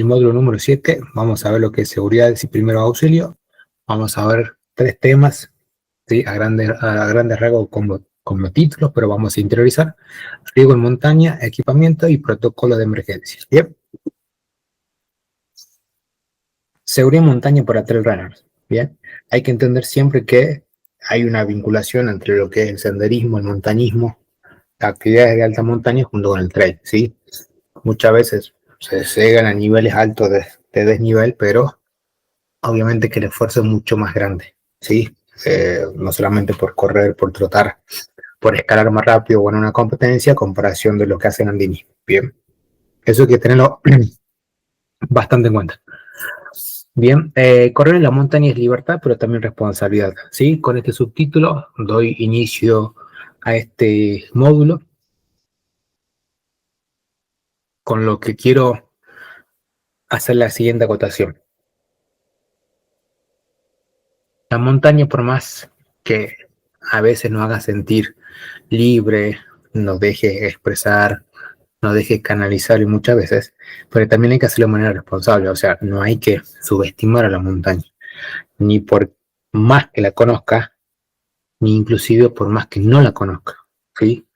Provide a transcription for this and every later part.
el módulo número 7, vamos a ver lo que es seguridad y primeros auxilios. Vamos a ver 3 temas, ¿sí? A grandes rasgos como títulos, pero vamos a interiorizar. Riesgo en montaña, equipamiento y protocolo de emergencia. Bien. Seguridad en montaña para trail runners. Bien. Hay que entender siempre que hay una vinculación entre lo que es el senderismo, el montañismo, actividades de alta montaña junto con el trail, ¿sí? Muchas veces se llegan a niveles altos de desnivel, pero obviamente que el esfuerzo es mucho más grande, ¿sí? No solamente por correr, por trotar, por escalar más rápido o en una competencia, a comparación de lo que hacen Andini. Bien, eso hay que tenerlo bastante en cuenta. Bien, correr en la montaña es libertad, pero también responsabilidad, ¿sí? Con este subtítulo doy inicio a este módulo, con lo que quiero hacer la siguiente acotación. La montaña, por más que a veces nos haga sentir libre, nos deje expresar, nos deje canalizar y muchas veces, pero también hay que hacerlo de manera responsable, o sea, no hay que subestimar a la montaña, ni por más que la conozca, ni inclusive por más que no la conozca, ¿sí?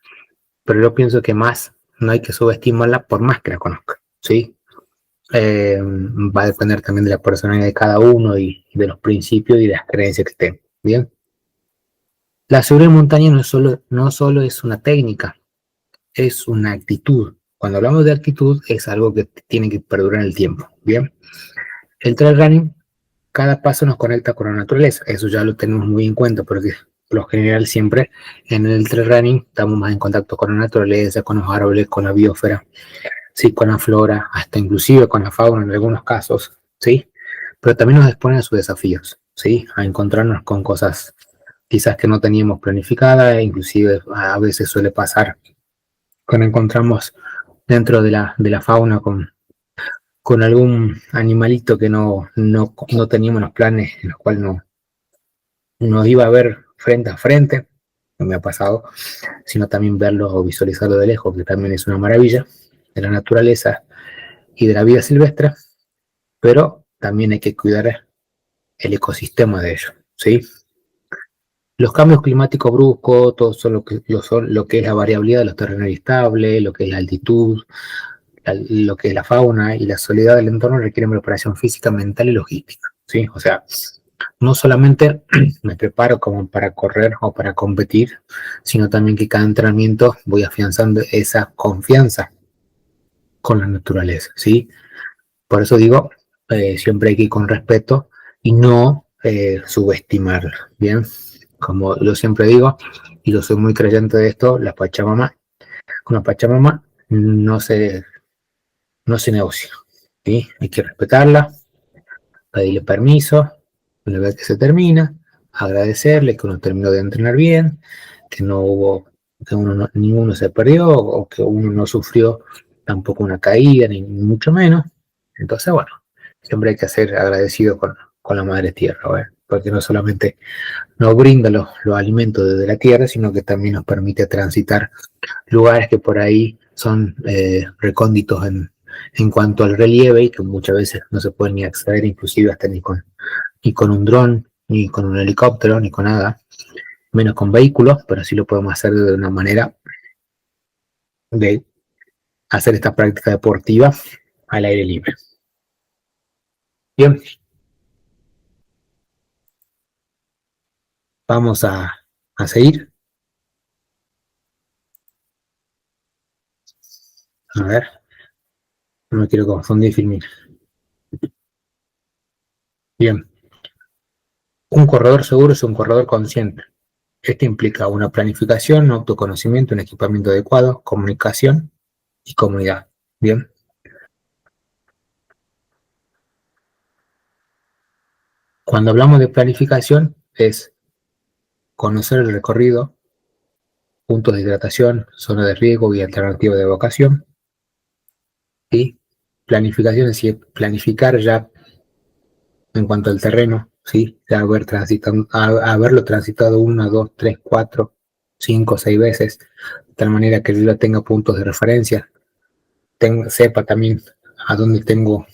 Pero yo pienso que más no hay que subestimarla por más que la conozca, ¿sí? Va a depender también de la personalidad de cada uno y de los principios y de las creencias que tenga, ¿bien? La seguridad en montaña no solo es una técnica, es una actitud. Cuando hablamos de actitud, es algo que tiene que perdurar en el tiempo, ¿bien? El trail running, cada paso nos conecta con la naturaleza, eso ya lo tenemos muy en cuenta, porque por lo general siempre en el trail running estamos más en contacto con la naturaleza, con los árboles, con la biosfera, ¿sí? Con la flora, hasta inclusive con la fauna en algunos casos, ¿sí? Pero también nos expone a sus desafíos, ¿sí? A encontrarnos con cosas quizás que no teníamos planificadas, e inclusive a veces suele pasar cuando encontramos dentro de la fauna con algún animalito que no teníamos los planes, en los cuales no nos iba a ver frente a frente, no me ha pasado, sino también verlo o visualizarlo de lejos, que también es una maravilla de la naturaleza y de la vida silvestre, pero también hay que cuidar el ecosistema de ellos, ¿sí? Los cambios climáticos bruscos, todo son lo que es la variabilidad de los terrenos estables, lo que es la altitud, lo que es la fauna y la soledad del entorno requieren preparación física, mental y logística, ¿sí? O sea, no solamente me preparo como para correr o para competir, sino también que cada entrenamiento voy afianzando esa confianza con la naturaleza, ¿sí? Por eso digo, siempre hay que ir con respeto y no subestimarla, ¿bien? Como yo siempre digo, y yo soy muy creyente de esto, con la Pachamama no se negocia, ¿sí? Hay que respetarla, pedirle permiso, una vez que se termina, agradecerle que uno terminó de entrenar bien, que no hubo, que ninguno se perdió o que uno no sufrió tampoco una caída, ni mucho menos. Entonces, bueno, siempre hay que ser agradecido con la madre tierra, ¿eh? Porque no solamente nos brinda los alimentos desde la tierra, sino que también nos permite transitar lugares que por ahí son recónditos en cuanto al relieve y que muchas veces no se pueden ni acceder, inclusive hasta ni con un dron, ni con un helicóptero, ni con nada, menos con vehículos, pero sí lo podemos hacer de una manera de hacer esta práctica deportiva al aire libre. Bien, vamos a seguir. A ver, no me quiero confundir, Filmín. Bien, un corredor seguro es un corredor consciente. Este implica una planificación, un autoconocimiento, un equipamiento adecuado, comunicación y comunidad. Bien. Cuando hablamos de planificación es conocer el recorrido, puntos de hidratación, zona de riesgo y alternativas de evacuación. ¿Sí? Planificación es decir, planificar ya en cuanto al terreno, ¿sí? Ya haberlo transitado 1, 2, 3, 4, 5, 6 veces, de tal manera que yo tenga puntos de referencia, sepa también a dónde tengo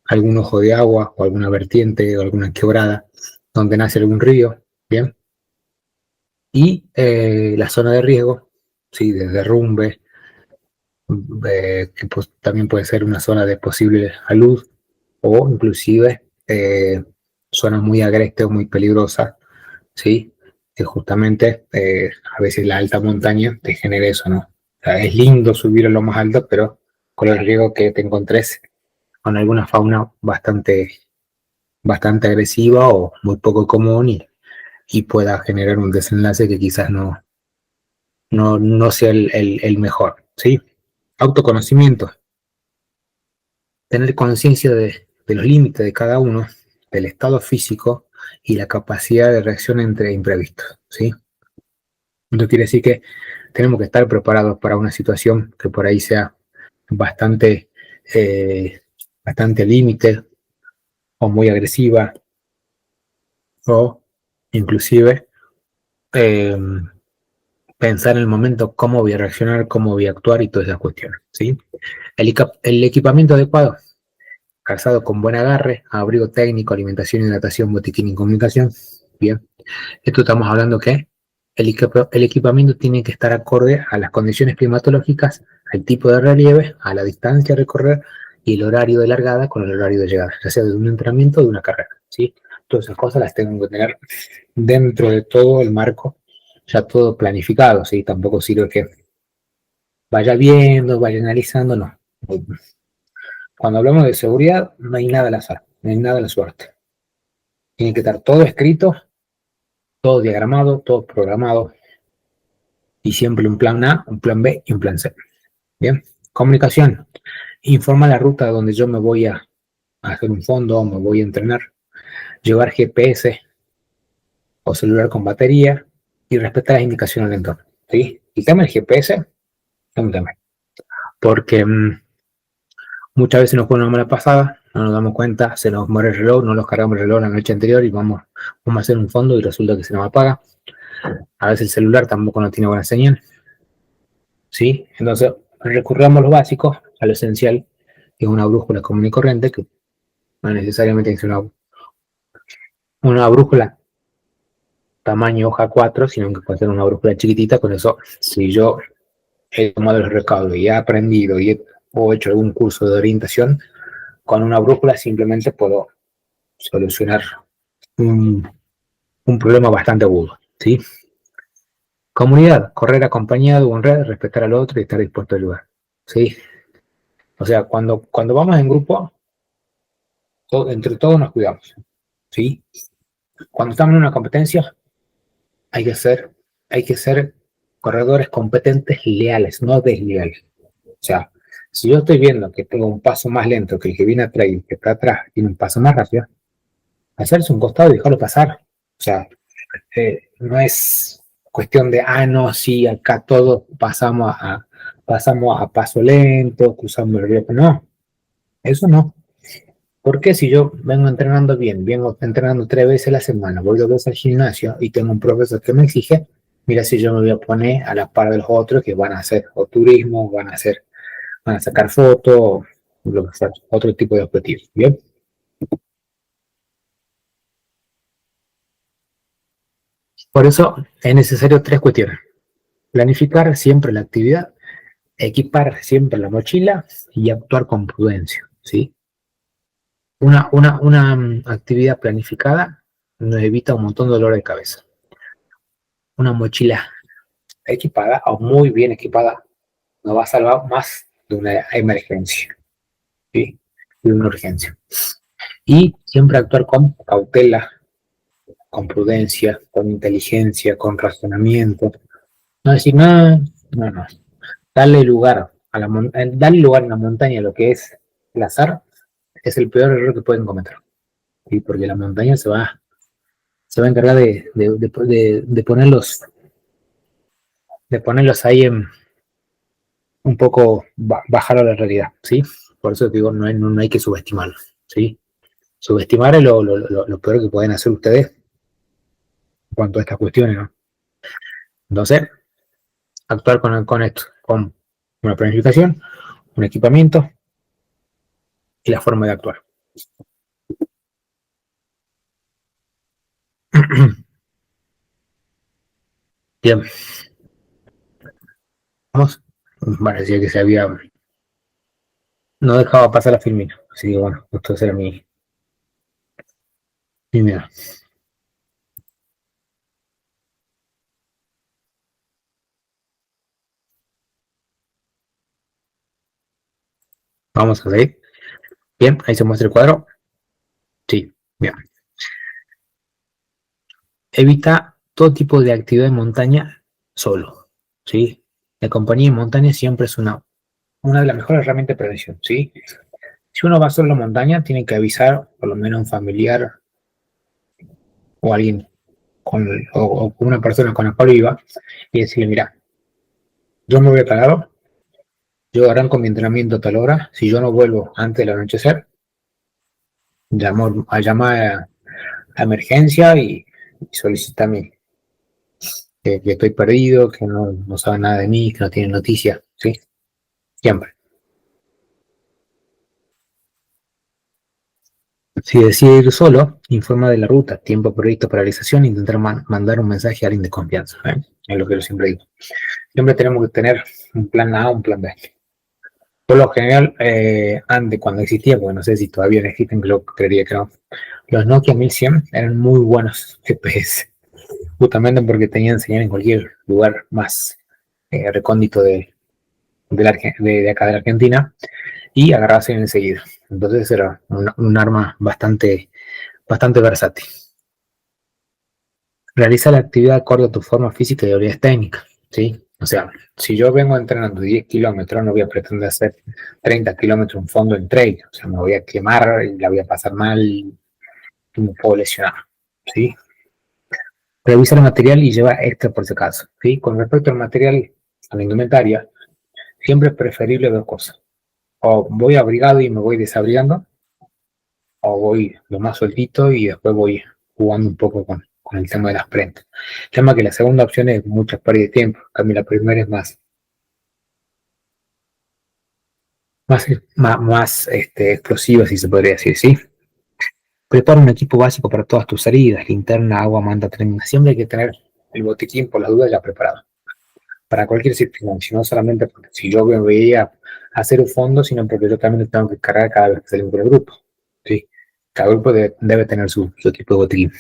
algún ojo de agua o alguna vertiente o alguna quebrada donde nace algún río, ¿bien? Y la zona de riesgo, sí, de derrumbe, que pues, también puede ser una zona de posible alud o inclusive zonas muy agrestes o muy peligrosas, ¿sí? Que justamente a veces la alta montaña te genera eso, ¿no? O sea, es lindo subir a lo más alto, pero con el riesgo que te encontres con alguna fauna bastante agresiva o muy poco común y pueda generar un desenlace que quizás no sea el mejor, ¿sí? Autoconocimiento, tener conciencia de los límites de cada uno, del estado físico y la capacidad de reacción entre imprevistos, ¿sí? Esto quiere decir que tenemos que estar preparados para una situación que por ahí sea bastante, eh, bastante límite o muy agresiva o inclusive eh, pensar en el momento cómo voy a reaccionar, cómo voy a actuar y todas esas cuestiones, ¿sí? El equipamiento adecuado, calzado con buen agarre, abrigo técnico, alimentación, hidratación, botiquín y comunicación. Bien, esto estamos hablando que el equipamiento tiene que estar acorde a las condiciones climatológicas, al tipo de relieve, a la distancia a recorrer y el horario de largada con el horario de llegada, ya sea de un entrenamiento o de una carrera, ¿sí? Todas esas cosas las tengo que tener dentro de todo el marco, ya todo planificado, ¿sí? Tampoco sirve que vaya viendo, vaya analizando, no. Cuando hablamos de seguridad, no hay nada al azar, no hay nada a la suerte. Tiene que estar todo escrito, todo diagramado, todo programado y siempre un plan A, un plan B y un plan C. Bien, comunicación. Informa la ruta donde yo me voy a hacer un fondo o me voy a entrenar. Llevar GPS o celular con batería y respetar las indicaciones del entorno. ¿Sí? El tema del GPS es un tema. Porque muchas veces nos pone una mala pasada, no nos damos cuenta, se nos muere el reloj, no nos cargamos el reloj la noche anterior y vamos a hacer un fondo y resulta que se nos apaga. A veces el celular tampoco no tiene buena señal, ¿sí? Entonces recurramos a lo básico, a lo esencial, que es una brújula común y corriente, que no necesariamente tiene que ser una brújula tamaño hoja 4, sino que puede ser una brújula chiquitita. Con eso, si yo he tomado el recaudo y he aprendido o hecho algún curso de orientación, con una brújula simplemente puedo solucionar un, un problema bastante agudo, ¿sí? Comunidad, correr acompañado o en red, respetar al otro y estar dispuesto a ayudar, ¿sí? O sea, cuando vamos en grupo, entre todos nos cuidamos, ¿sí? Cuando estamos en una competencia, hay que ser, hay que ser corredores competentes y leales, no desleales. O sea, si yo estoy viendo que tengo un paso más lento que el que viene atrás y el que está atrás tiene un paso más rápido, hacerse un costado y dejarlo pasar. O sea, no es cuestión de, no, sí, acá todos pasamos a paso lento, cruzamos el río. No, eso no. Porque si yo vengo entrenando bien, vengo entrenando 3 veces a la semana, voy 2 veces al gimnasio y tengo un profesor que me exige, mira si yo me voy a poner a la par de los otros que van a hacer o turismo, van a sacar fotos, lo que sea, otro tipo de objetivos. Bien, por eso es necesario 3 cuestiones: planificar siempre la actividad, equipar siempre la mochila y actuar con prudencia, ¿sí? Una actividad planificada nos evita un montón de dolor de cabeza. Una mochila equipada o muy bien equipada nos va a salvar más de una emergencia, ¿sí? De una urgencia. Y siempre actuar con cautela, con prudencia, con inteligencia, con razonamiento. No decir, no. Darle lugar a la montaña, lo que es el azar, es el peor error que pueden cometer. ¿Sí? Porque la montaña se va a encargar de ponerlos ahí un poco bajar a la realidad, ¿sí? Por eso digo, no hay que subestimarlo, ¿sí? Subestimar es lo peor que pueden hacer ustedes en cuanto a estas cuestiones, ¿no? Entonces, actuar con esto, con una planificación, un equipamiento y la forma de actuar. Bien, vamos. Parecía que se había, no dejaba pasar la filmina. Así que bueno, esto era mi miedo. Vamos a seguir. Bien, ahí se muestra el cuadro. Sí, bien. Evita todo tipo de actividad en montaña solo. ¿Sí? La compañía en montaña siempre es una de las mejores herramientas de prevención. ¿Sí? Si uno va solo a la montaña, tiene que avisar por lo menos a un familiar o alguien o una persona con la cual viva y decirle, mira, yo me voy a tal lado, yo arranco mi entrenamiento a tal hora, si yo no vuelvo antes del anochecer, llamar a emergencia y solicita que estoy perdido, que no sabe nada de mí, que no tiene noticias, ¿sí? Siempre. Si decide ir solo, informa de la ruta, tiempo previsto para realización e intentar mandar un mensaje a alguien de confianza, ¿eh? Es lo que yo siempre digo. Siempre tenemos que tener un plan A, un plan B. Por lo general, antes, cuando existía, porque no sé si todavía no existen, creo, creería que no, los Nokia 1100 eran muy buenos GPS, justamente porque tenían señal en cualquier lugar más recóndito de acá de la Argentina y agarrarse enseguida. Entonces era un arma bastante versátil. Realiza la actividad acorde a tu forma física y habilidades técnicas, ¿sí? O sea, si yo vengo entrenando 10 kilómetros, no voy a pretender hacer 30 kilómetros un fondo en trail. O sea, me voy a quemar y la voy a pasar mal y me puedo lesionar, ¿sí? Revisa el material y lleva extra por si acaso, ¿sí? Con respecto al material, a la indumentaria, siempre es preferible dos cosas. O voy abrigado y me voy desabrigando, o voy lo más sueltito y después voy jugando un poco con el tema de las prendas. El tema que la segunda opción es mucha pérdida de tiempo, a mí la primera es más explosiva, si se podría decir, ¿sí? Prepara un equipo básico para todas tus salidas, linterna, agua, manta, tren. Siempre hay que tener el botiquín por las dudas ya preparado, para cualquier circunstancia, no solamente porque si yo me veía a hacer un fondo, sino porque yo también tengo que cargar cada vez que salimos con el grupo, ¿sí? Cada grupo debe tener su equipo de botiquín.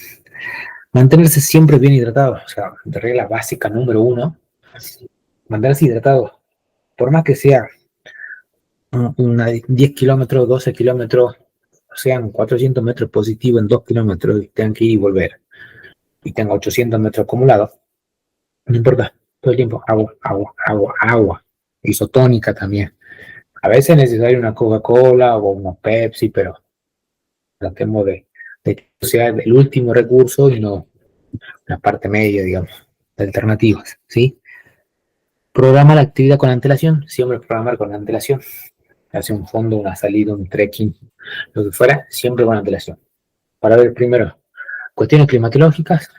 Mantenerse siempre bien hidratado, o sea, de regla básica número uno, mantenerse hidratado, por más que sea una 10 kilómetros, 12 kilómetros, sean 400 metros positivos en 2 kilómetros y tengan que ir y volver, y tenga 800 metros acumulados, no importa, todo el tiempo agua, agua, agua, agua, isotónica también. A veces es necesario una Coca-Cola o una Pepsi, pero tratemos de que sea el último recurso y no la parte media, digamos, de alternativas, ¿sí? Programa la actividad con antelación, siempre programar con antelación. Hace un fondo, una salida, un trekking, lo que fuera, siempre con antelación. Para ver primero cuestiones climatológicas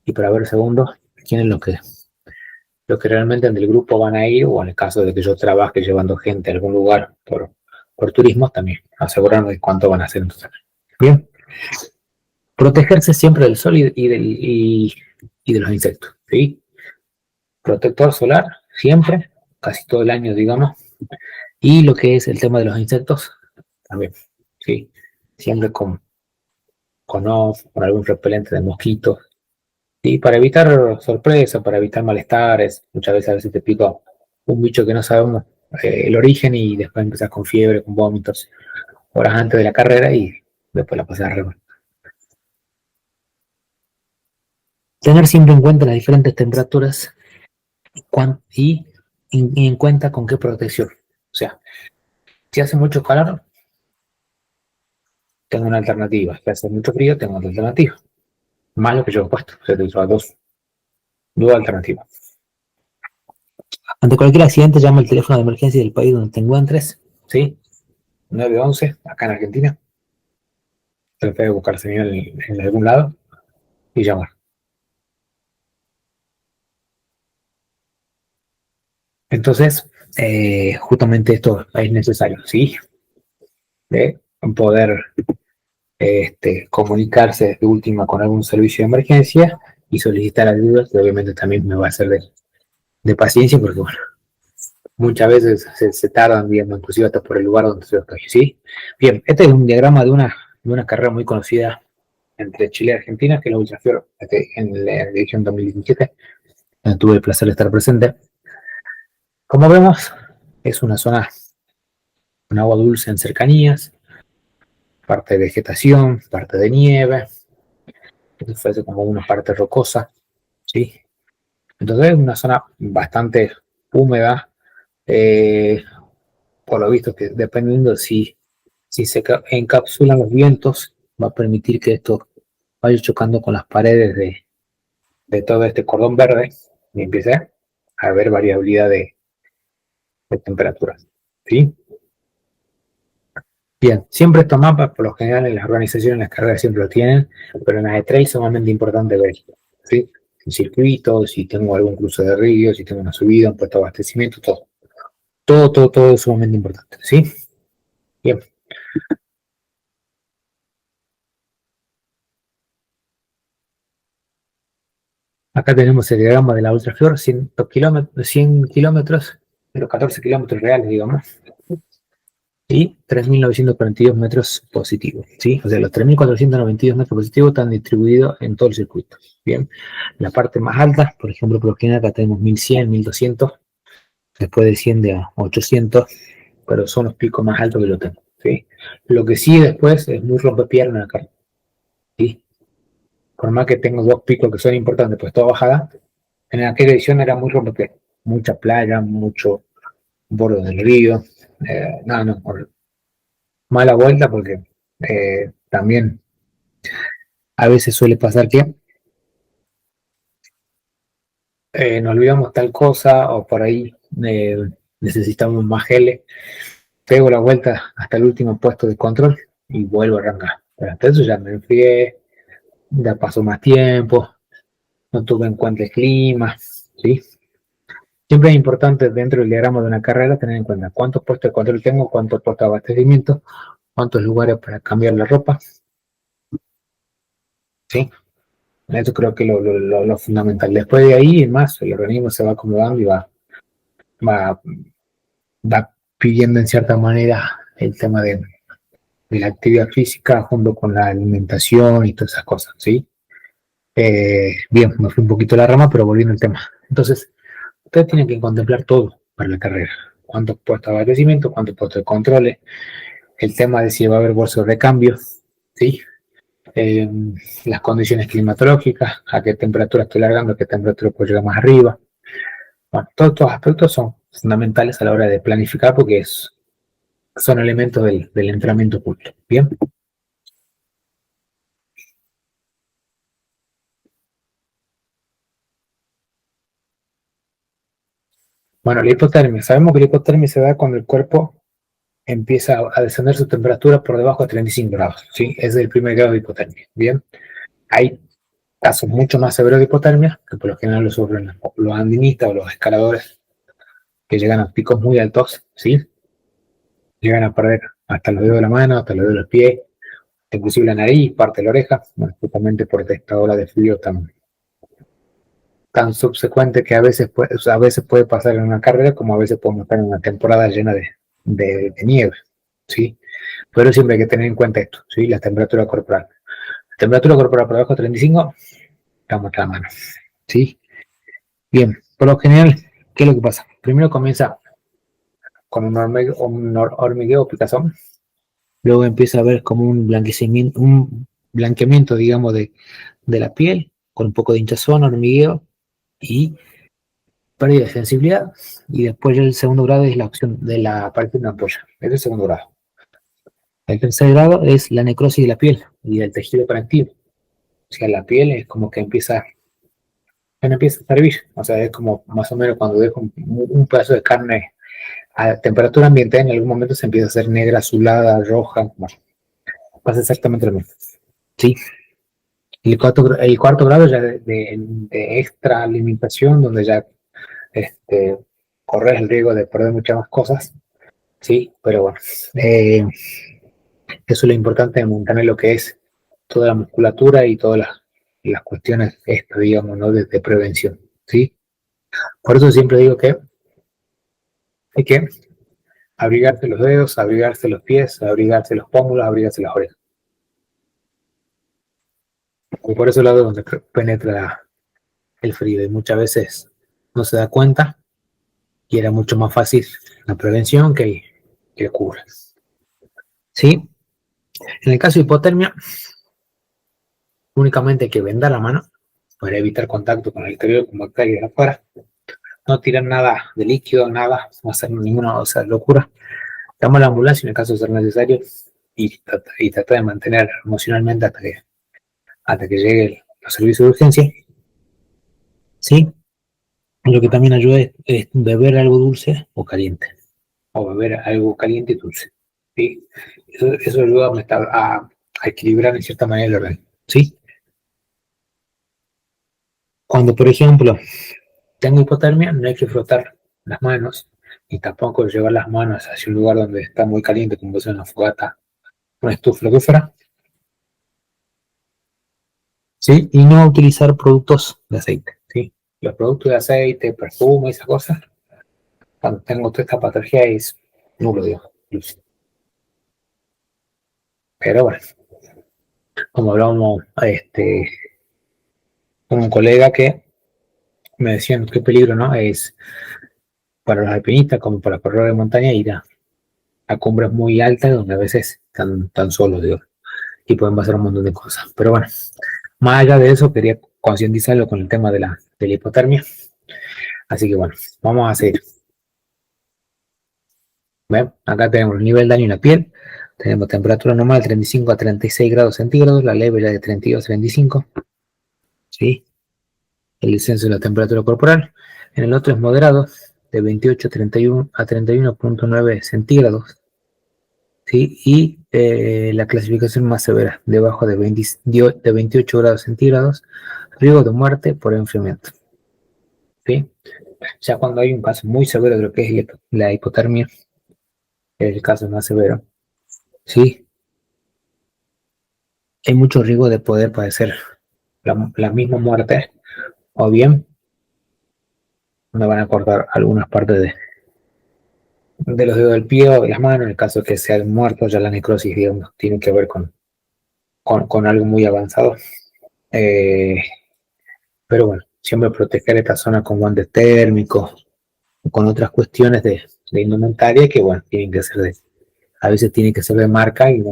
y para ver segundo quiénes los que realmente del grupo van a ir, o en el caso de que yo trabaje llevando gente a algún lugar por turismo, también asegurarme de cuánto van a hacer entonces. Bien, protegerse siempre del sol y de los insectos, ¿sí? Protector solar, siempre, casi todo el año, digamos, y lo que es el tema de los insectos, también, ¿sí? Siempre con off, con algún repelente de mosquitos, y para evitar sorpresa, para evitar malestares, muchas veces a veces te pica un bicho que no sabemos el origen y después empezás con fiebre, con vómitos, horas antes de la carrera y después la pasas re mal. Tener siempre en cuenta las diferentes temperaturas y en cuenta con qué protección. O sea, si hace mucho calor, tengo una alternativa. Si hace mucho frío, tengo otra alternativa. Más lo que yo he puesto. O sea, te uso dos alternativas. Ante cualquier accidente, llama al teléfono de emergencia del país donde te encuentres. ¿Sí? 911, acá en Argentina. Traté de buscar señal en algún lado y llamar. Entonces, justamente esto es necesario, ¿sí? poder comunicarse de última con algún servicio de emergencia y solicitar ayuda, que obviamente también me va a ser de paciencia, porque bueno, muchas veces se tardan, digamos, inclusive hasta por el lugar donde yo estoy, ¿sí? Bien, este es un diagrama de una carrera muy conocida entre Chile y Argentina, que es la Ultrafior, en la edición 2017, donde tuve el placer de estar presente. Como vemos, es una zona con agua dulce en cercanías, parte de vegetación, parte de nieve, ofrece como una parte rocosa, ¿sí? Entonces es una zona bastante húmeda, eh, por lo visto que dependiendo si se encapsulan los vientos, va a permitir que esto vaya chocando con las paredes de todo este cordón verde y empiece a haber variabilidad de temperaturas, ¿sí? Bien, siempre estos mapas, por lo general en las organizaciones, en las carreras siempre lo tienen, pero en las de trail es sumamente importante ver, ¿sí? El circuito, si tengo algún cruce de río, si tengo una subida, un puesto de abastecimiento, todo. Todo es sumamente importante, ¿sí? Bien. Acá tenemos el diagrama de la Ultrafior, 100 kilómetros, pero 14 kilómetros reales, digamos, y 3.942 metros positivos, ¿sí? O sea, los 3.492 metros positivos están distribuidos en todo el circuito, ¿bien? La parte más alta, por ejemplo, por lo general acá tenemos 1.100, 1.200, después desciende a 800, pero son los picos más altos que yo tengo, ¿sí? Lo que sí después es muy rompepiernas acá, ¿sí? Por más que tengo dos picos que son importantes, pues toda bajada, en aquella edición era muy rompepiernas, mucha playa, mucho borde del río, no, mala vuelta porque también a veces suele pasar que nos olvidamos tal cosa o por ahí eh, necesitamos más geles, pego la vuelta hasta el último puesto de control y vuelvo a arrancar. Pero hasta eso ya me enfrié, ya pasó más tiempo, no tuve en cuenta el clima, ¿sí? Siempre es importante dentro del diagrama de una carrera tener en cuenta cuántos puestos de control tengo, cuántos puestos de abastecimiento, cuántos lugares para cambiar la ropa, ¿sí? Eso creo que es lo fundamental. Después de ahí, más, el organismo se va acomodando y va, va pidiendo en cierta manera el tema de la actividad física junto con la alimentación y todas esas cosas, ¿sí? Bien, me fui un poquito a la rama, pero volviendo al tema. Entonces, ustedes tienen que contemplar todo para la carrera. Cuántos puestos de abastecimiento, cuántos puestos de controles, el tema de si va a haber bolsos de recambio, ¿sí? Eh, las condiciones climatológicas, a qué temperatura estoy largando, a qué temperatura puedo llegar más arriba. Bueno, todos estos aspectos son fundamentales a la hora de planificar porque son elementos del entrenamiento oculto. Bien. Bueno, la hipotermia. Sabemos que la hipotermia se da cuando el cuerpo empieza a descender su temperatura por debajo de 35 grados. ¿Sí? Ese es el primer grado de hipotermia. Bien. Hay casos mucho más severos de hipotermia, que por lo general lo sufren los andinistas o los escaladores, que llegan a picos muy altos, ¿sí? Llegan a perder hasta los dedos de la mano, hasta los dedos de los pies, inclusive la nariz, parte de la oreja, bueno, justamente por esta ola de frío tan subsecuente que a veces puede pasar en una carrera como a veces podemos estar en una temporada llena de nieve, ¿sí? Pero siempre hay que tener en cuenta esto, ¿sí? La temperatura corporal. La temperatura corporal por debajo de 35, estamos a la mano, ¿sí? Bien, por lo general, ¿qué es lo que pasa? Primero comienza con un hormigueo o picazón, luego empieza a haber como un blanqueamiento, digamos, de la piel, con un poco de hinchazón, hormigueo y pérdida de sensibilidad. Y después ya el segundo grado es la opción de la aparición de una ampolla. Es el segundo grado. El tercer grado es la necrosis de la piel y del tejido conectivo. O sea, la piel es como que empieza a servir. O sea, es como más o menos cuando dejo un pedazo de carne a temperatura ambiente, en algún momento se empieza a hacer negra, azulada, roja. Bueno, pasa exactamente lo mismo. Sí. El cuarto grado ya de extra alimentación, donde ya este, corres el riesgo de perder muchas más cosas. Sí, pero bueno. Eso es lo importante de mantener lo que es toda la musculatura y todas las cuestiones, esto, digamos, ¿no? De prevención, ¿sí? Por eso siempre digo que hay que abrigarse los dedos, abrigarse los pies, abrigarse los pómulos, abrigarse las orejas. Y por eso lado donde penetra el frío y muchas veces no se da cuenta y era mucho más fácil la prevención que el cura. ¿Sí? En el caso de hipotermia, únicamente hay que vendar la mano para evitar contacto con el exterior, con bacterias de afuera. No tirar nada de líquido, nada, no hacer ninguna, o sea, locura. Llama a la ambulancia en el caso de ser necesario y trata de mantener emocionalmente hasta que llegue los servicios de urgencia. ¿Sí? Lo que también ayuda es beber algo dulce o caliente, o beber algo caliente y dulce. ¿Sí? Eso ayuda a equilibrar en cierta manera el organismo. ¿Sí? Cuando, por ejemplo, tengo hipotermia, no hay que frotar las manos y tampoco llevar las manos hacia un lugar donde está muy caliente, como es una fogata, una estufa, lo que fuera. ¿Sí? Y no utilizar productos de aceite. ¿Sí? Los productos de aceite, perfume, esas cosas, cuando tengo toda esta patología es nulo, digo. Pero bueno, como hablábamos con un colega que me decían qué peligro, ¿no? Es para los alpinistas como para los corredores de montaña ir a cumbres muy altas donde a veces están solos, digo, y pueden pasar un montón de cosas. Pero bueno, más allá de eso, quería concientizarlo con el tema de la hipotermia. Así que bueno, vamos a seguir. ¿Ven? Acá tenemos el nivel de daño en la piel. Tenemos temperatura normal de 35 a 36 grados centígrados, la leve de 32 a 35. ¿Sí? El descenso de la temperatura corporal. En el otro es moderado, de 28 a 31.9 centígrados. ¿Sí? Y la clasificación más severa, debajo de 28 grados centígrados, riesgo de muerte por enfriamiento. ¿Sí? Ya cuando hay un caso muy severo de lo que es la hipotermia, es el caso más severo, ¿sí? Hay mucho riesgo de poder padecer la misma muerte, o bien me van a cortar algunas partes de los dedos del pie o de las manos, en el caso de que sean muertos, ya la necrosis, digamos, tiene que ver con algo muy avanzado. Eh, pero bueno, siempre proteger esta zona con guantes térmicos, con otras cuestiones de indumentaria que, bueno, tienen que ser a veces tiene que ser de marca y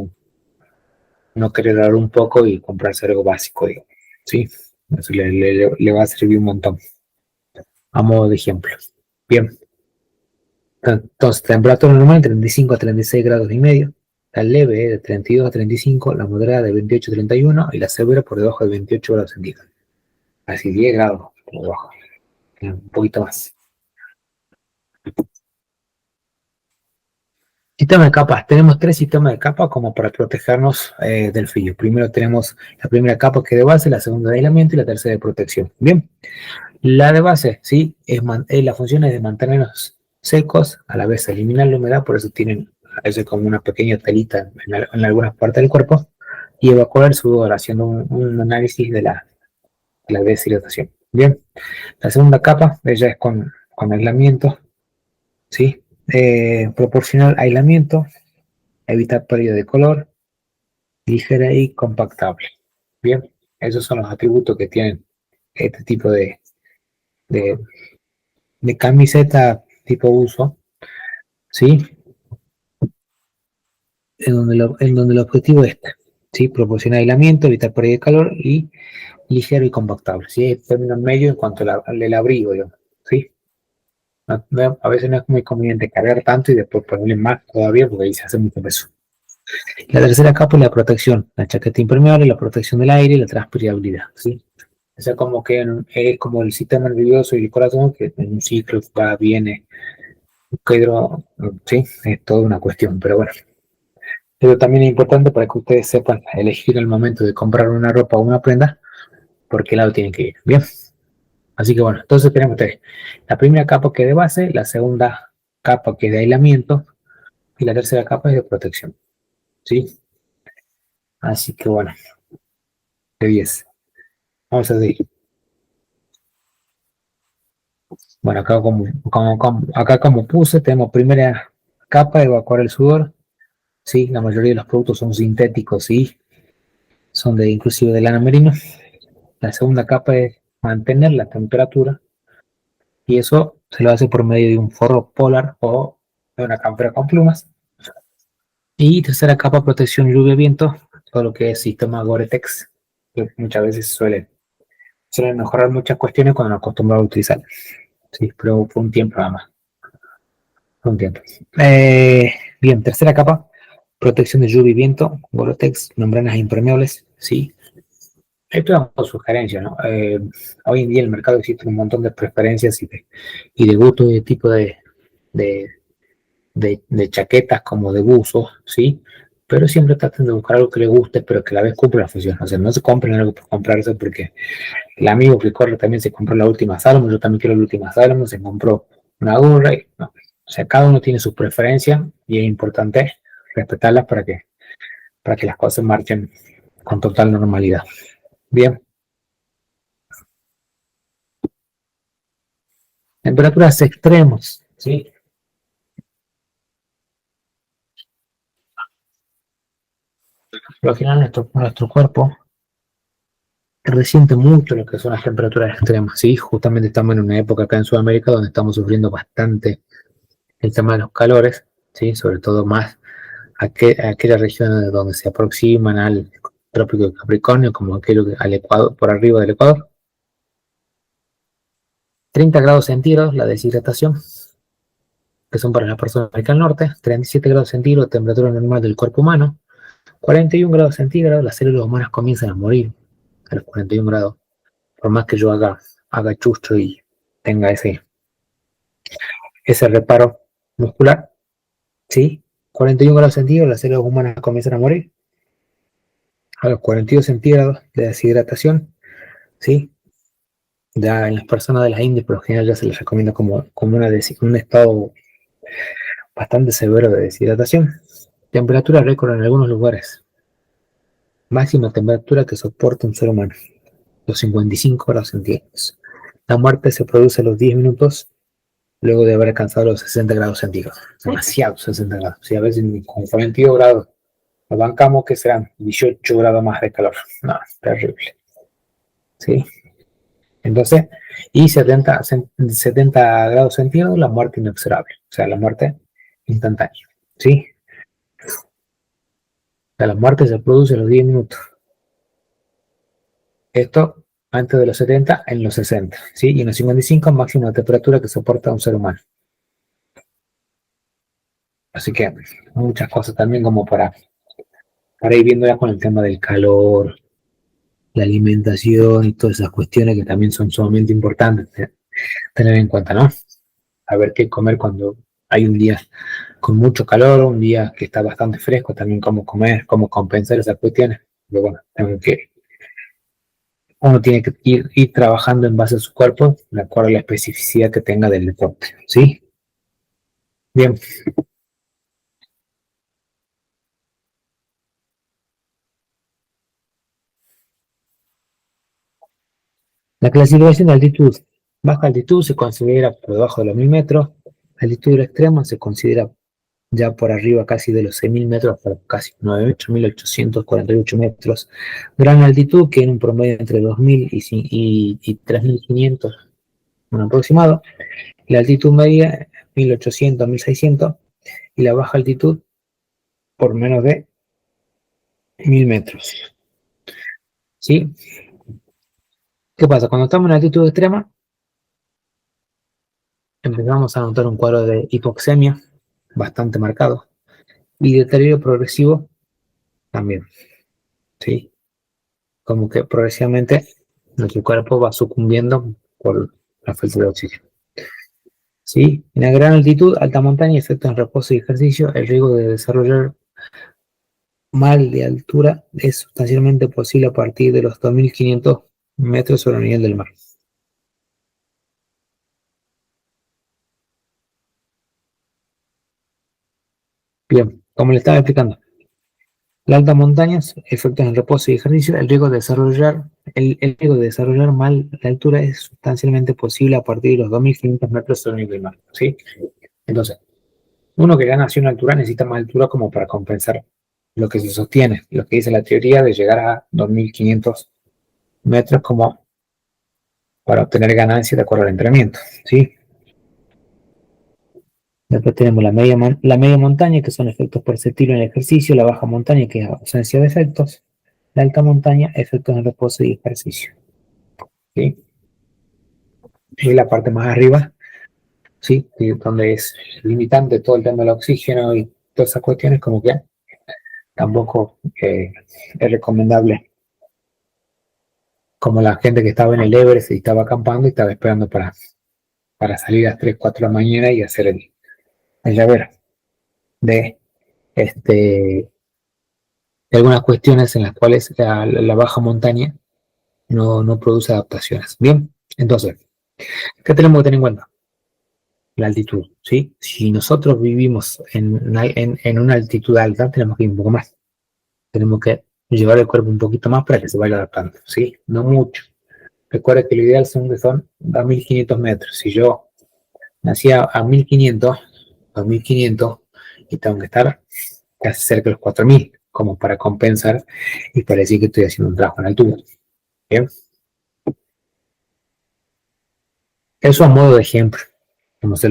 no querer dar un poco y comprarse algo básico, digo. Sí, eso le va a servir un montón. A modo de ejemplo. Bien, entonces, temperatura normal 35 a 36 grados y medio, la leve de 32 a 35, la moderada de 28 a 31 y la severa por debajo de 28 grados centígrados. Así 10 grados por debajo, un poquito más. Sistema de capas. Tenemos tres sistemas de capas como para protegernos del frío. Primero tenemos la primera capa que es de base, la segunda de aislamiento y la tercera de protección. Bien, la de base, ¿sí? La función es de mantenernos secos, a la vez eliminar la humedad, por eso tienen a veces como una pequeña telita en algunas partes del cuerpo, y evacuar el sudor haciendo un análisis de la deshidratación. Bien, la segunda capa, ella es con aislamiento, ¿sí? Proporcionar aislamiento, evitar pérdida de color, ligera y compactable. Bien, esos son los atributos que tienen este tipo de, de camiseta tipo uso, ¿sí? En donde el objetivo es, ¿sí? Proporcionar aislamiento, evitar pérdida de calor y ligero y compactable, ¿sí? Es término medio en cuanto al abrigo, digamos, ¿sí? A veces no es muy conveniente cargar tanto y después ponerle más todavía porque ahí se hace mucho peso. La tercera capa es la protección, la chaqueta impermeable, la protección del aire y la transpirabilidad, ¿sí? O sea, como que es como el sistema nervioso y el corazón, que en un ciclo va, viene, sí, es toda una cuestión, pero bueno. Pero también es importante para que ustedes sepan elegir el momento de comprar una ropa o una prenda, por qué lado tienen que ir. Bien, así que bueno, entonces tenemos tres. La primera capa que es de base, la segunda capa que es de aislamiento y la tercera capa es de protección. ¿Sí? Así que bueno, de 10. Vamos a seguir. Bueno, acá como puse, tenemos primera capa, evacuar el sudor. Sí, la mayoría de los productos son sintéticos, sí, son de inclusive de lana merino. La segunda capa es mantener la temperatura y eso se lo hace por medio de un forro polar o de una campera con plumas. Y tercera capa, protección lluvia viento, todo lo que es sistema Gore-Tex, que muchas veces suelen mejorar muchas cuestiones cuando nos acostumbramos a utilizar. Sí, pero fue un tiempo nada más. Fue un tiempo. Bien, tercera capa, protección de lluvia y viento, Gore-Tex, membranas impermeables, sí. Esto es una sugerencia, ¿no? Hoy en día en el mercado existe un montón de preferencias y de gustos y de tipo de, de chaquetas como de buzos, ¿sí? Pero siempre traten de buscar algo que les guste, pero que a la vez cumpla la función. O sea, no se compren algo por comprarse, porque el amigo que corre también se compró la última Salomon, yo también quiero la última Salomon, se compró una gorra, y, no. O sea, cada uno tiene sus preferencias y es importante respetarlas para que las cosas marchen con total normalidad. Bien, temperaturas extremos, ¿sí? Pero al final nuestro cuerpo resiente mucho lo que son las temperaturas extremas, ¿sí? Justamente estamos en una época acá en Sudamérica donde estamos sufriendo bastante el tema de los calores, ¿sí? Sobre todo más aquellas regiones donde se aproximan al trópico de Capricornio, como aquello al Ecuador, por arriba del Ecuador. 30 grados centígrados la deshidratación, que son para las personas acá al norte. 37 grados centígrados, temperatura normal del cuerpo humano. 41 grados centígrados, las células humanas comienzan a morir a los 41 grados. Por más que yo haga chucho y tenga ese reparo muscular, ¿sí? 41 grados centígrados, las células humanas comienzan a morir. A los 42 centígrados de deshidratación, ¿sí? Ya en las personas de las Indias, por lo general, ya se les recomienda como un estado bastante severo de deshidratación. Temperatura récord en algunos lugares. Máxima temperatura que soporta un ser humano, los 55 grados centígrados. La muerte se produce a los 10 minutos luego de haber alcanzado los 60 grados centígrados. Demasiado 60 grados. Si a veces con 42 grados nos bancamos que serán 18 grados más de calor. No, terrible. ¿Sí? Entonces, y 70 grados centígrados, la muerte inexorable. O sea, la muerte instantánea. ¿Sí? O sea, la muerte se produce a los 10 minutos. Esto antes de los 70, en los 60. ¿Sí? Y en los 55, máxima temperatura que soporta un ser humano. Así que muchas cosas también como para ir viendo ya con el tema del calor, la alimentación y todas esas cuestiones que también son sumamente importantes tener en cuenta, ¿no? A ver qué comer cuando hay un día con mucho calor, un día que está bastante fresco, también cómo comer, cómo compensar esas cuestiones. Pero bueno, uno tiene que ir trabajando en base a su cuerpo, de acuerdo a la especificidad que tenga del deporte, ¿sí? Bien, la clasificación de altitud. Baja altitud se considera por debajo de los 1000 metros, altitud extrema se considera ya por arriba casi de los 6000 metros, por casi 9848 metros. Gran altitud, que en un promedio entre 2000 y 3500, un aproximado. La altitud media, 1800 a 1600, y la baja altitud por menos de 1000 metros. ¿Sí? ¿Qué pasa? Cuando estamos en altitud extrema, empezamos a notar un cuadro de hipoxemia bastante marcado y deterioro progresivo también. ¿Sí? Como que progresivamente nuestro cuerpo va sucumbiendo por la falta de oxígeno. ¿Sí? En la gran altitud, alta montaña, efectos en reposo y ejercicio, el riesgo de desarrollar mal de altura es sustancialmente posible a partir de los 2500 metros sobre el nivel del mar. Bien, como le estaba explicando, La alta montaña, efectos en reposo y ejercicio, el riesgo de desarrollar, el riesgo de desarrollar mal la altura es sustancialmente posible a partir de los 2.500 metros sobre el nivel del mar, ¿sí? Entonces, uno que ya nació en altura necesita más altura como para compensar lo que se sostiene, lo que dice la teoría de llegar a 2.500 metros como para obtener ganancias de acuerdo al entrenamiento, ¿sí? Después tenemos la media montaña, que son efectos perceptibles en el ejercicio, la baja montaña, que es ausencia de efectos, la alta montaña, efectos en reposo y ejercicio, ¿sí? Y la parte más arriba, ¿sí? Y donde es limitante todo el tema del oxígeno y todas esas cuestiones, como que tampoco es recomendable, como la gente que estaba en el Everest y estaba acampando y estaba esperando para salir a las 3, 4 de la mañana y hacer el llavero de, de algunas cuestiones en las cuales la baja montaña no produce adaptaciones. Bien, entonces, ¿qué tenemos que tener en cuenta? La altitud, ¿sí? Si nosotros vivimos en una altitud alta, tenemos que ir un poco más. Tenemos que llevar el cuerpo un poquito más para que se vaya adaptando, ¿sí? No mucho. Recuerda que lo ideal son 2.500 metros. Si yo nacía a 1.500, 2.500, y tengo que estar casi cerca de los 4.000, como para compensar y para decir que estoy haciendo un trabajo en altura. ¿Bien? Eso a modo de ejemplo, como se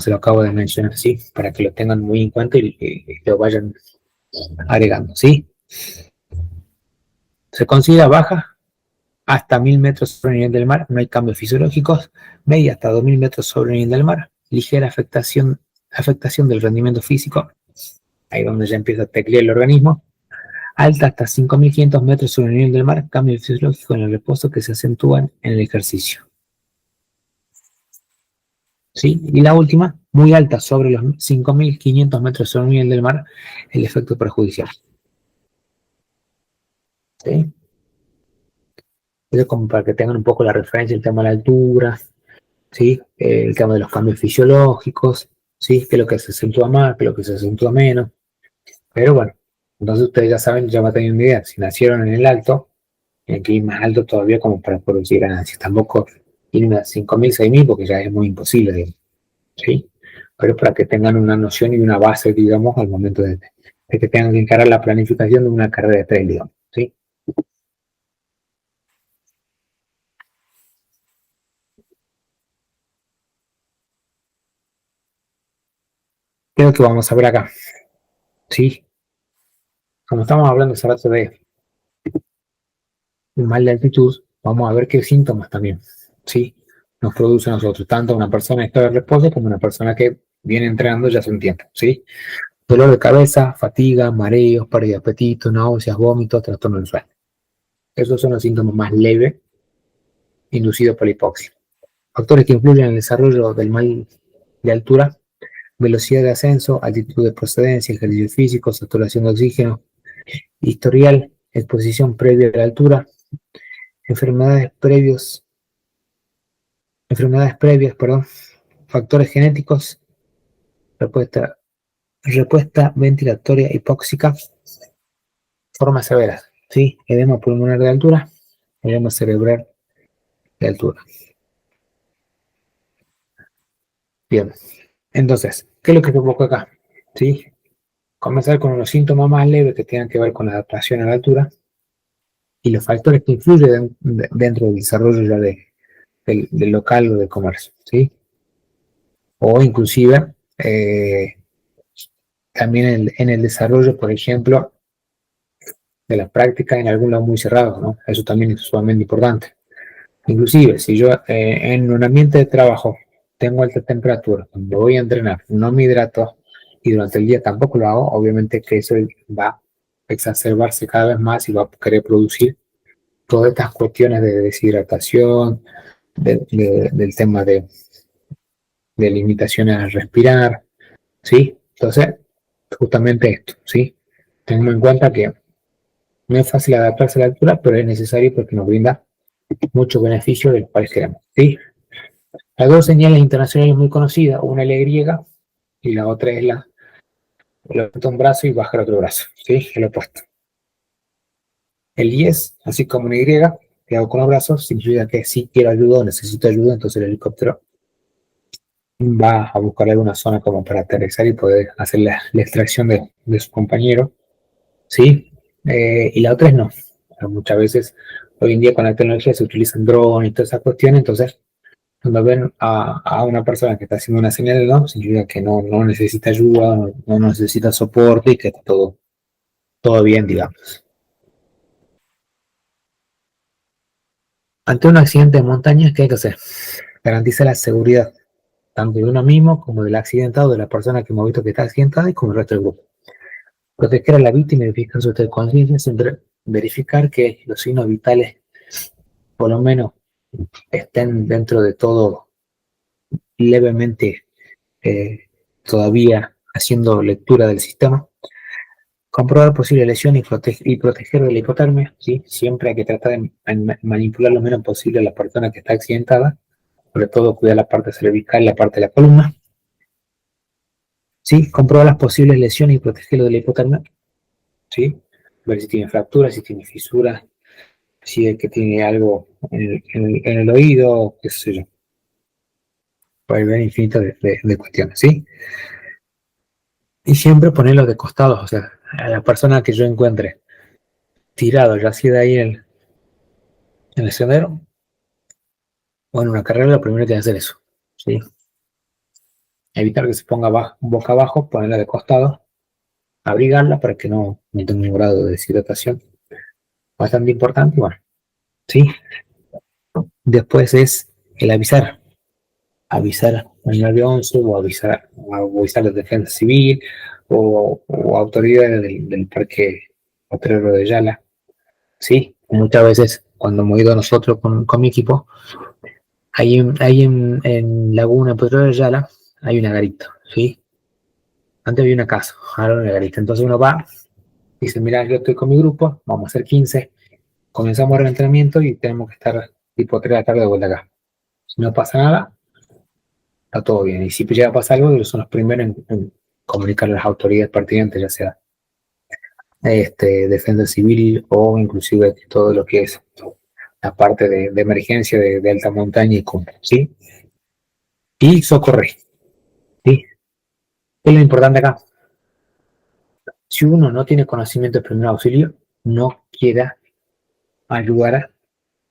lo acabo de mencionar, ¿sí? Para que lo tengan muy en cuenta y lo vayan agregando, ¿sí? Se considera baja hasta 1.000 metros sobre el nivel del mar, no hay cambios fisiológicos, media hasta 2.000 metros sobre el nivel del mar, ligera afectación del rendimiento físico, ahí donde ya empieza a teclear el organismo, alta hasta 5.500 metros sobre el nivel del mar, cambio fisiológico en el reposo que se acentúan en el ejercicio. ¿Sí? Y la última, muy alta, sobre los 5.500 metros sobre el nivel del mar, el efecto perjudicial. ¿Sí? Eso es como para que tengan un poco la referencia, el tema de la altura, ¿sí? El tema de los cambios fisiológicos, ¿sí? Que es lo que se acentúa más, que es lo que se acentúa menos. Pero bueno, entonces ustedes ya saben, ya van a tener una idea. Si nacieron en el alto, tienen que ir más alto todavía como para producir ganancias. Tampoco ir a 5.000, 6.000, porque ya es muy imposible, digamos, ¿sí? Pero para que tengan una noción y una base, digamos, al momento de que tengan que encarar la planificación de una carrera de trail, digamos, ¿sí? ¿Qué es lo que vamos a ver acá? ¿Sí? Como estamos hablando hace rato de un mal de altitud, vamos a ver qué síntomas también, ¿sí? Nos produce a nosotros, tanto una persona en estado de reposo como una persona que viene entrenando ya hace un tiempo, ¿sí? Dolor de cabeza, fatiga, mareos, pérdida de apetito, náuseas, vómitos, trastorno del sueño. Esos son los síntomas más leves inducidos por la hipoxia. Factores que influyen en el desarrollo del mal de altura: velocidad de ascenso, altitud de procedencia, ejercicio físico, saturación de oxígeno, historial, exposición previa a la altura, enfermedades previos, enfermedades previas, perdón, factores genéticos, respuesta ventilatoria hipóxica, formas severas, ¿sí? Edema pulmonar de altura, edema cerebral de altura. Bien, entonces, ¿qué es lo que provoca acá? ¿Sí? Comenzar con los síntomas más leves que tengan que ver con la adaptación a la altura y los factores que influyen dentro del desarrollo ya del local o del comercio, ¿sí? O inclusive también en el desarrollo, por ejemplo, de la práctica en algún lado muy cerrado, ¿no? Eso también es sumamente importante. Inclusive, si yo en un ambiente de trabajo tengo alta temperatura, cuando voy a entrenar, no me hidrato y durante el día tampoco lo hago, obviamente que eso va a exacerbarse cada vez más y va a querer producir todas estas cuestiones de deshidratación, del tema de limitaciones al respirar, ¿sí? Entonces, justamente esto, ¿sí? Tenemos en cuenta que no es fácil adaptarse a la altura, pero es necesario porque nos brinda muchos beneficios de los cuales queremos, ¿sí? Las dos señales internacionales muy conocidas, una es la griega y la otra es la Levanto un brazo y bajo el otro brazo, ¿sí? El opuesto. El 10, así como una Y, que hago con los brazos, significa que sí quiero ayuda o necesito ayuda, entonces el helicóptero va a buscar alguna zona como para aterrizar y poder hacer la extracción de su compañero, ¿sí? Y la otra es no. Pero muchas veces, hoy en día con la tecnología se utilizan drones y toda esa cuestión, entonces cuando ven a una persona que está haciendo una señal de no, significa que no necesita ayuda, no necesita soporte y que está todo bien, digamos. Ante un accidente de montaña, ¿qué hay que hacer? Garantiza la seguridad tanto de uno mismo como del accidentado, de la persona que hemos visto que está accidentada y como el resto del grupo. Proteger a la víctima y verificar su estado de conciencia, siempre verificar que los signos vitales por lo menos estén dentro de todo levemente eh, todavía haciendo lectura del sistema. Comprobar posibles lesiones y proteger de la hipotermia, ¿sí? Siempre hay que tratar de manipular lo menos posible a la persona que está accidentada, sobre todo cuidar la parte cervical, la parte de la columna, ¿sí? Comprobar las posibles lesiones y protegerlo de la hipotermia, ¿sí? Ver si tiene fracturas, si tiene fisuras, si es que tiene algo en el oído, qué sé yo. Puede haber infinito de cuestiones, ¿sí? Y siempre ponerlo de costados, o sea, a la persona que yo encuentre tirado, ya sea de ahí en el sendero o en una carrera, lo primero que hay que hacer es eso, ¿sí? Evitar que se ponga boca abajo, ponerla de costado, abrigarla para que no tenga un grado de deshidratación. Bastante importante, bueno, ¿sí? Después es el avisar al 911 o avisar a la defensa civil o autoridades del parque hotelero de Yala, ¿sí? Muchas veces cuando hemos ido nosotros con mi equipo, hay en Laguna Petrolera de Yala, hay una garita, ¿sí? Antes había una casa, ahora hay una garita. Entonces uno va, dice, mira, yo estoy con mi grupo, vamos a hacer 15, comenzamos el entrenamiento y tenemos que estar tipo 3 de la tarde de vuelta acá. Si no pasa nada, está todo bien. Y si llega a pasar algo, ellos son los primeros en comunicar a las autoridades pertinentes, ya sea defensa civil o inclusive todo lo que es la parte de emergencia de alta montaña y cumbre, ¿sí? Y socorrer, ¿sí? ¿Qué es lo importante acá? Si uno no tiene conocimiento de primer auxilio, no quiera ayudar a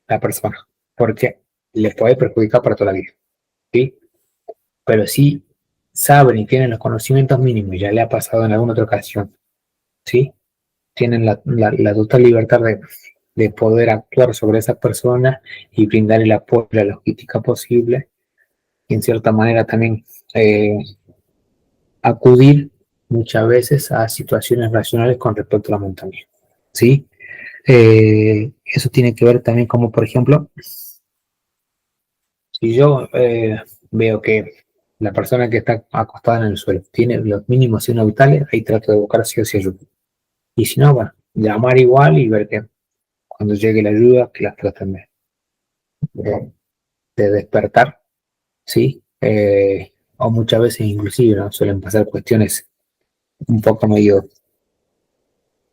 la persona, porque le puede perjudicar para toda la vida, ¿sí? Pero si saben y tienen los conocimientos mínimos, ya le ha pasado en alguna otra ocasión, ¿sí? Tienen la total libertad de poder actuar sobre esa persona y brindar el apoyo, la logística posible y en cierta manera también eh, acudir muchas veces a situaciones racionales con respecto a la montaña, ¿sí? Eso tiene que ver también como, por ejemplo, si yo veo que la persona que está acostada en el suelo tiene los mínimos signos vitales, ahí trato de buscar sí o sí ayuda. Y si no, bueno, llamar igual y ver que cuando llegue la ayuda, que las traten de despertar, ¿sí? O muchas veces inclusive, ¿no? Suelen pasar cuestiones un poco medio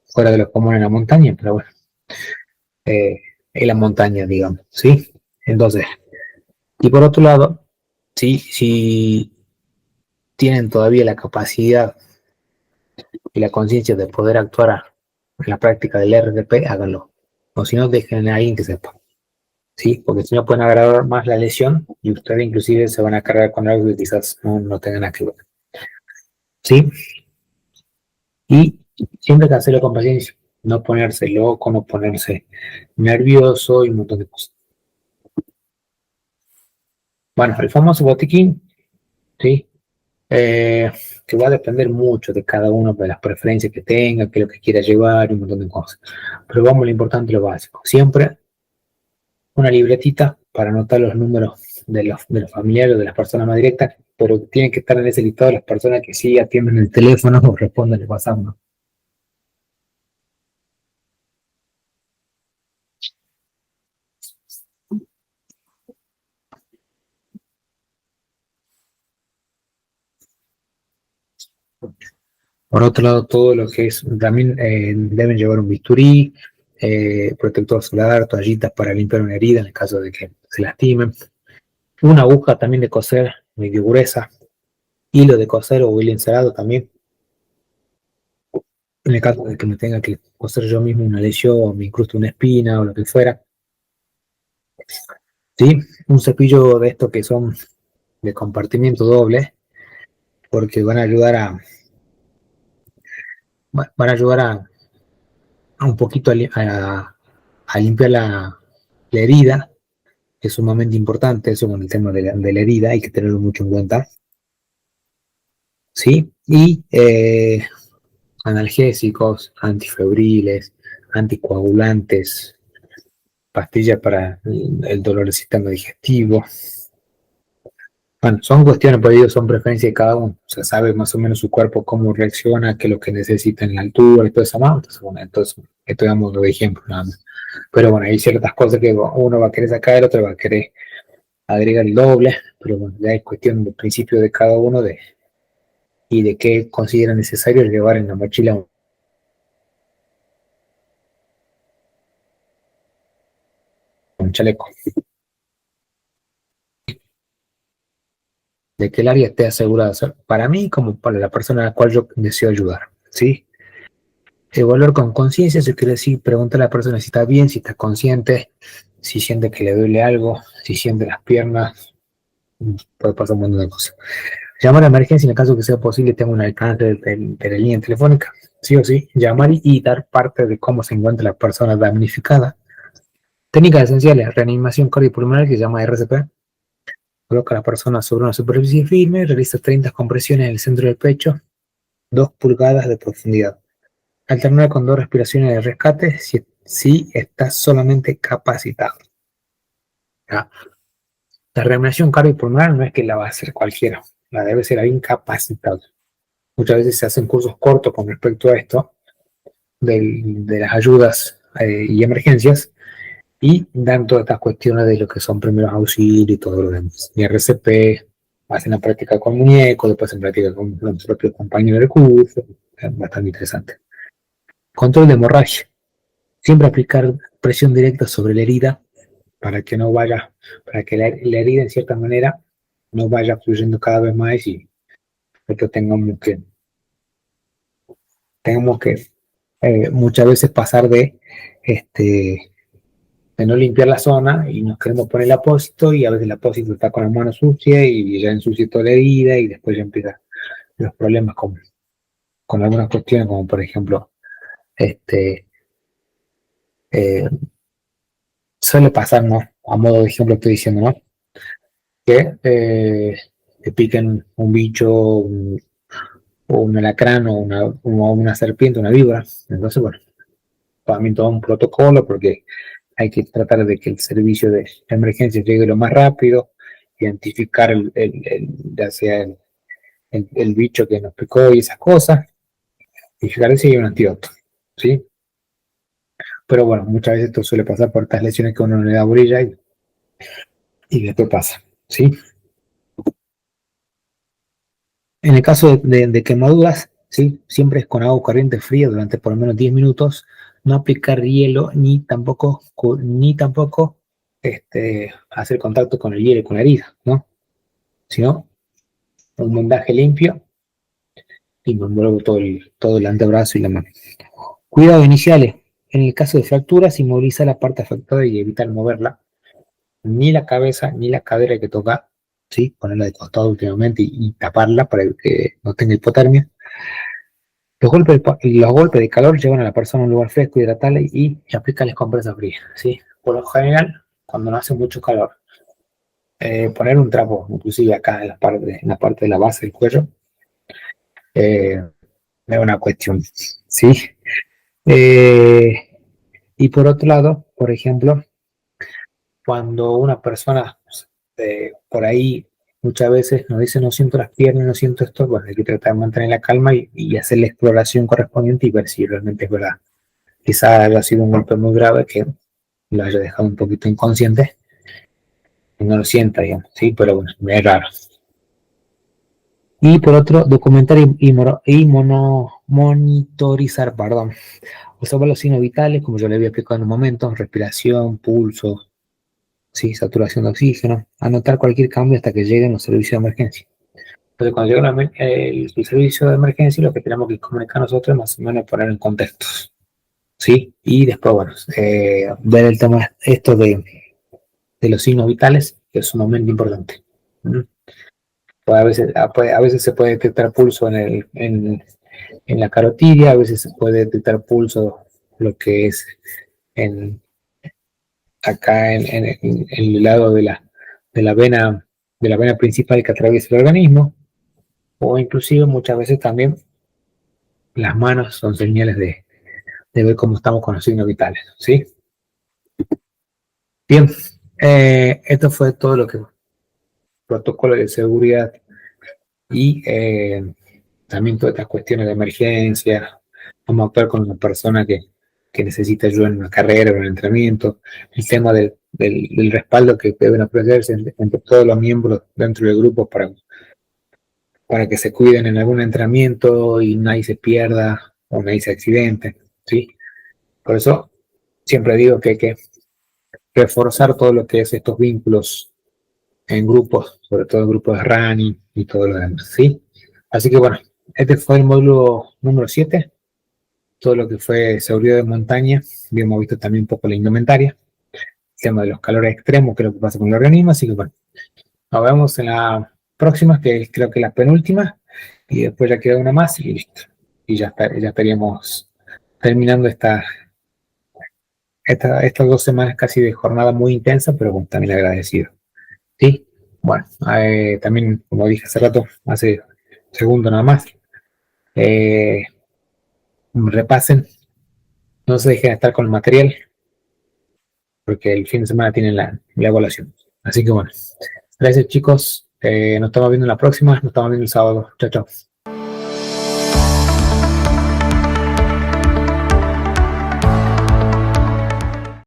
fuera de lo común en la montaña, pero bueno, eh, en la montaña, digamos, ¿sí? Entonces, y por otro lado, sí, si tienen todavía la capacidad y la conciencia de poder actuar en la práctica del RDP, háganlo. O si no, dejen a alguien que sepa, ¿sí? Porque si no pueden agravar más la lesión y ustedes inclusive se van a cargar con algo que quizás no tengan nada que ver, ¿sí? Y siempre que hacerlo con paciencia, no ponerse loco, no ponerse nervioso y un montón de cosas. Bueno, el famoso botiquín, ¿sí? Eh, que va a depender mucho de cada uno, de las preferencias que tenga, qué es lo que quiera llevar y un montón de cosas. Pero vamos, lo importante, lo básico. Siempre una libretita para anotar los números de los familiares o de las personas más directas, pero tienen que estar en ese listado las personas que sí atienden el teléfono o responden el WhatsApp, ¿no? Por otro lado, todo lo que es, también deben llevar un bisturí, protector solar, toallitas para limpiar una herida en el caso de que se lastimen, una aguja también de coser medio gruesa, hilo de coser o hilo encerado también, en el caso de que me tenga que coser yo mismo una lesión o me incruste una espina o lo que fuera, ¿sí? Un cepillo de estos que son de compartimiento doble, porque van a ayudar a un poquito a limpiar la herida, que es sumamente importante eso con el tema de la herida, hay que tenerlo mucho en cuenta, ¿sí? Y analgésicos, antifebriles, anticoagulantes, pastillas para el dolor del sistema digestivo. Bueno, son cuestiones, por ello son preferencias de cada uno. O sea, sabe más o menos su cuerpo cómo reacciona, qué es lo que necesita en la altura y todo eso más. Entonces, bueno, esto damos de ejemplo nada más. Pero bueno, hay ciertas cosas que uno va a querer sacar, el otro va a querer agregar el doble. Pero bueno, ya es cuestión del principio de cada uno y de qué considera necesario llevar en la mochila un chaleco. De que el área esté asegurada, o sea, para mí como para la persona a la cual yo deseo ayudar, ¿sí? Evaluar con conciencia, eso quiere decir preguntar a la persona si está bien, si está consciente, si siente que le duele algo, si siente las piernas, puede pasar un montón de cosas. Llamar a emergencia en el caso que sea posible, tenga un alcance de la línea telefónica, sí o sí, llamar y dar parte de cómo se encuentra la persona damnificada. Técnicas esenciales, reanimación cardiopulmonar que se llama RCP. Coloca a la persona sobre una superficie firme, realiza 30 compresiones en el centro del pecho, 2 pulgadas de profundidad. Alternar con 2 respiraciones de rescate si está solamente capacitado. ¿Ya? La reanimación cardiopulmonar no es que la va a hacer cualquiera, la debe ser alguien capacitado. Muchas veces se hacen cursos cortos con respecto a esto, de las ayudas y emergencias, y dan todas estas cuestiones de lo que son primeros auxilios y todo lo demás. Y RCP, hacen la práctica con muñecos, después hacen práctica con los propios compañeros de curso, es bastante interesante. Control de hemorragia. Siempre aplicar presión directa sobre la herida para que no vaya, para que la herida en cierta manera no vaya fluyendo cada vez más y esto tengamos que muchas veces pasar de no limpiar la zona y nos queremos poner el apósito y a veces el apósito está con la mano sucia y ya ensucia toda la herida y después ya empiezan los problemas con algunas cuestiones como por ejemplo eh, suele pasar, ¿no? A modo de ejemplo estoy diciendo, ¿no? Que te piquen un bicho o un alacrán o una serpiente, una víbora. Entonces, bueno, también todo un protocolo porque hay que tratar de que el servicio de emergencia llegue lo más rápido, identificar ya sea el bicho que nos picó y esas cosas, y fijar si hay un antídoto, ¿sí? Pero bueno, muchas veces esto suele pasar por estas lesiones que uno no le da bolilla y después pasa, ¿sí? En el caso de quemaduras, ¿sí? Siempre es con agua corriente fría durante por lo menos 10 minutos, no aplicar hielo ni tampoco hacer contacto con el hielo y con la herida, ¿no? Sino un vendaje limpio y me envuelvo todo el antebrazo y la mano. Cuidados iniciales. En el caso de fracturas, inmoviliza la parte afectada y evitar moverla. Ni la cabeza ni la cadera hay que tocar, ¿sí? Ponerla de costado últimamente y taparla para que no tenga hipotermia. Los golpes de calor llevan a la persona a un lugar fresco, hidratarla y aplicarles compresas frías, ¿sí? Por lo general, cuando no hace mucho calor, poner un trapo, inclusive acá en la parte de la base del cuello, es una cuestión, ¿sí? Eh, y por otro lado, por ejemplo, cuando una persona por ahí muchas veces nos dice no siento las piernas, no siento esto, bueno, hay que tratar de mantener la calma y hacer la exploración correspondiente y ver si realmente es verdad. Quizá haya sido un golpe muy grave que lo haya dejado un poquito inconsciente y no lo sienta, digamos, sí, pero bueno, es raro. Y por otro, documentar monitorizar, perdón. Observar los signos vitales, como yo le había explicado en un momento, respiración, pulso, sí, saturación de oxígeno, anotar cualquier cambio hasta que lleguen los servicios de emergencia. Entonces, cuando llega el servicio de emergencia, lo que tenemos que comunicar nosotros es más o menos poner en contexto, ¿sí? Y después, bueno, ver el tema esto de los signos vitales, que es sumamente importante. ¿Mm? Pues a veces se puede detectar pulso en la carotidia, a veces se puede detectar pulso lo que es en, acá en el lado de la vena, de la vena principal que atraviesa el organismo, o inclusive muchas veces también las manos son señales de ver cómo estamos con los signos vitales, ¿sí? Bien, esto fue todo lo que protocolo de seguridad y también todas estas cuestiones de emergencia, cómo actuar con una persona que necesita ayuda en una carrera o en un entrenamiento, el tema del respaldo que deben ofrecerse entre todos los miembros dentro del grupo para que se cuiden en algún entrenamiento y nadie se pierda o nadie se accidente, ¿sí? Por eso siempre digo que hay que reforzar todo lo que es estos vínculos en grupos, sobre todo en grupos de running y todo lo demás, ¿sí? Así que bueno, este fue el módulo número 7, todo lo que fue seguridad de montaña, habíamos visto también un poco la indumentaria, el tema de los calores extremos, que es lo que pasa con el organismo, así que bueno, nos vemos en la próxima, que creo que es la penúltima, y después ya queda una más y listo. Y ya estaríamos terminando estas 2 semanas casi de jornada muy intensa, pero bueno, también agradecido. Sí, bueno, también como dije hace rato, hace segundo nada más, eh, repasen, no se dejen estar con el material, porque el fin de semana tienen la evaluación. Así que bueno, gracias chicos, nos estamos viendo en la próxima, nos estamos viendo el sábado. Chao, chao.